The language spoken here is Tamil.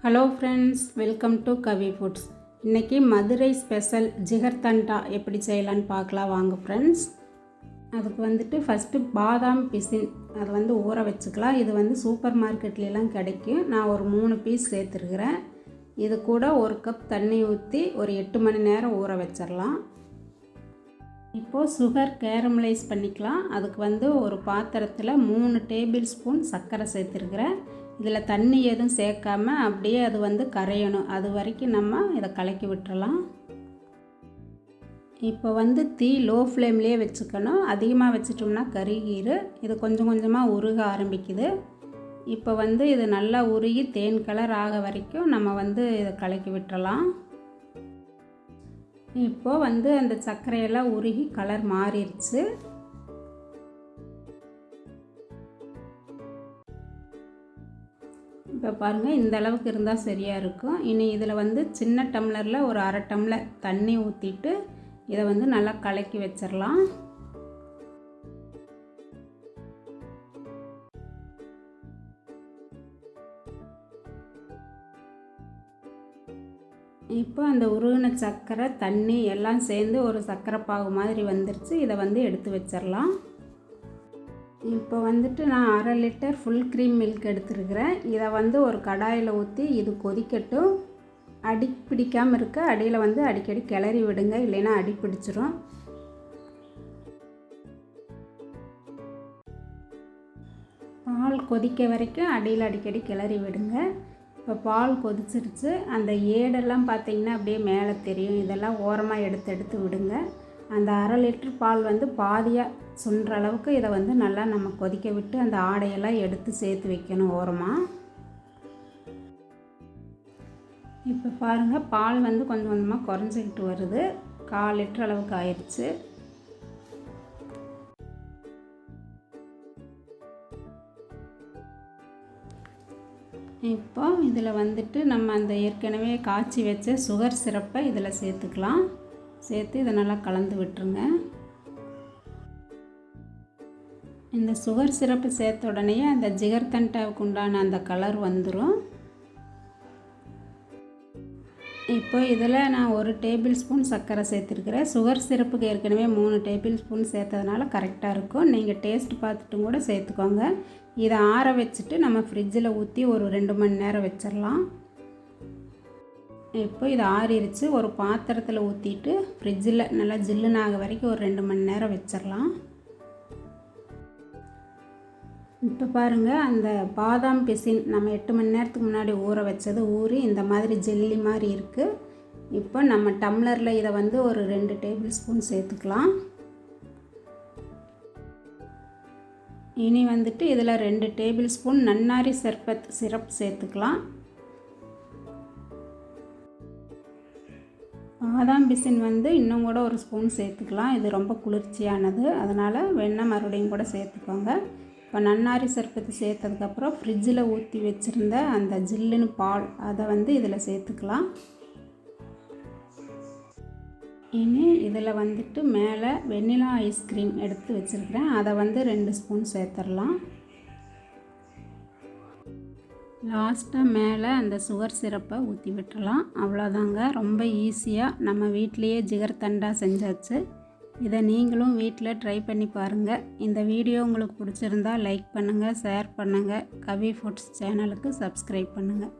Hello friends, welcome to Kavi foods. இன்றைக்கி மதுரை ஸ்பெஷல் ஜிகர்தண்டா எப்படி செய்யலான்னு பார்க்கலாம் வாங்க ஃப்ரெண்ட்ஸ். அதுக்கு வந்துட்டு ஃபஸ்ட்டு பாதாம் பிசின் அதை ஊற வச்சுக்கலாம். இது சூப்பர் மார்க்கெட்லாம் கிடைக்கும். நான் ஒரு 3 பீஸ் சேர்த்துருக்குறேன். இது கூட 1 கப் தண்ணி ஊற்றி ஒரு 8 மணி நேரம் ஊற வச்சிடலாம். இப்போது சுகர் கேரமலைஸ் பண்ணிக்கலாம். அதுக்கு ஒரு பாத்திரத்தில் 3 டேபிள் ஸ்பூன் சர்க்கரை சேர்த்துருக்குறேன். இதில் தண்ணி எதுவும் சேர்க்காம அப்படியே அது கரையணும். அது வரைக்கும் நம்ம இதை கலக்கி விட்டுறலாம். இப்போ தீ லோ ஃப்ளேம்லேயே வச்சுக்கணும். அதிகமாக வச்சிட்டோம்னா கருகீரு. இது கொஞ்சம் கொஞ்சமாக உருக ஆரம்பிக்குது. இப்போ இது நல்லா உருகி தேன் கலர் ஆக வரைக்கும் நம்ம இதை கலக்கி விட்டுறலாம். இப்போது அந்த சர்க்கரையெல்லாம் உருகி கலர் மாறிடுச்சு. இப்போ பாருங்கள், இந்த அளவுக்கு இருந்தால் சரியாக இருக்கும். இனி இதில் சின்ன டம்ளரில் ஒரு 1/2 டம்ளர் தண்ணி ஊற்றிட்டு இதை நல்லா கலக்கி வச்சிடலாம். இப்போ அந்த உருகின சர்க்கரை தண்ணி எல்லாம் சேர்ந்து ஒரு சர்க்கரை பாகு மாதிரி வந்துருச்சு. இதை எடுத்து வச்சிடலாம். இப்போ நான் 1/2 லிட்டர் ஃபுல் க்ரீம் மில்க் எடுத்துருக்கிறேன். இதை ஒரு கடாயில் ஊற்றி இது கொதிக்கட்டும். அடி பிடிக்காமல் இருக்க அடியில் அடிக்கடி கிளறி விடுங்க, இல்லைன்னா அடி பிடிச்சிரும். பால் கொதிக்க வரைக்கும் அடியில் அடிக்கடி கிளறி விடுங்க. இப்போ பால் கொதிச்சிருச்சு. அந்த ஏடெல்லாம் பார்த்திங்கன்னா அப்படியே மேலே தெரியும். இதெல்லாம் ஓரமாக எடுத்து விடுங்க. அந்த 1/2 லிட்டர் பால் பாதியாக சுண்டுற அளவுக்கு இதை நல்லா நம்ம கொதிக்க விட்டு அந்த ஆடையெல்லாம் எடுத்து சேர்த்து வைக்கணும் ஓரமாக. இப்போ பாருங்கள், பால் கொஞ்சம் கொஞ்சமாக குறைஞ்சிக்கிட்டு வருது. 1/4 லிட்டர் அளவுக்கு ஆயிடுச்சு. இப்போ இதில் நம்ம அந்த ஏற்கனவே காய்ச்சி வச்ச சுகர் சிரப்பை இதில் சேர்த்துக்கலாம். சேர்த்து இதை நல்லா கலந்து விட்டுருங்க. இந்த சுகர் சிரப்பு சேர்த்த உடனே அந்த ஜிகர்தண்டாவுக்கு உண்டான அந்த கலர் வந்துடும். இப்போ இதில் நான் 1 டேபிள் ஸ்பூன் சர்க்கரை சேர்த்துருக்கிறேன். சுகர் சிரப்புக்கு ஏற்கனவே 3 டேபிள் ஸ்பூன் சேர்த்ததுனால கரெக்டாக இருக்கும். நீங்கள் டேஸ்ட் பார்த்துட்டும் கூட சேர்த்துக்கோங்க. இதை ஆற வச்சுட்டு நம்ம ஃப்ரிட்ஜில் ஊற்றி ஒரு 2 மணி நேரம் வச்சிடலாம். இப்போ இது ஆறிடுச்சு. ஒரு பாத்திரத்தில் ஊற்றிட்டு ஃப்ரிட்ஜில் நல்லா ஜில்லுனாக வரைக்கும் ஒரு 2 மணி நேரம் வச்சிடலாம். இப்போ பாருங்கள், அந்த பாதாம் பிசின் நம்ம 8 மணி நேரத்துக்கு முன்னாடி ஊற வச்சது ஊறி இந்த மாதிரி ஜெல்லி மாதிரி இருக்குது. இப்போ நம்ம டம்ளரில் இதை ஒரு 2 டேபிள் ஸ்பூன் சேர்த்துக்கலாம். இனி இதில் 2 டேபிள் ஸ்பூன் நன்னாரி சர்பத் சிரப் சேர்த்துக்கலாம். பாதாம் பிசின் இன்னும் கூட 1 ஸ்பூன் சேர்த்துக்கலாம். இது ரொம்ப குளிர்ச்சியானது, அதனால் வேணால் மறுபடியும் கூட சேர்த்துக்கோங்க. இப்போ நன்னாரி சர்பத்து சேர்த்ததுக்கப்புறம் ஃப்ரிட்ஜில் ஊற்றி வச்சுருந்த அந்த ஜில்லுன்னு பால் அதை இதில் சேர்த்துக்கலாம். இனி இதில் மேலே வெண்ணிலா ஐஸ்கிரீம் எடுத்து வச்சுருக்கிறேன். அதை 2 ஸ்பூன் சேர்த்துடலாம். லாஸ்ட்டாக மேலே அந்த சுகர் சிரப்பை ஊற்றி விட்டுறலாம். அவ்வளோதாங்க, ரொம்ப ஈஸியாக நம்ம வீட்டிலையே ஜிகர்தண்டா செஞ்சாச்சு. இதை நீங்களும் வீட்டில் ட்ரை பண்ணி பாருங்கள். இந்த வீடியோ உங்களுக்கு பிடிச்சிருந்தா லைக் பண்ணுங்கள், ஷேர் பண்ணுங்கள். கவி ஃபுட்ஸ் சேனலுக்கு சப்ஸ்கிரைப் பண்ணுங்கள்.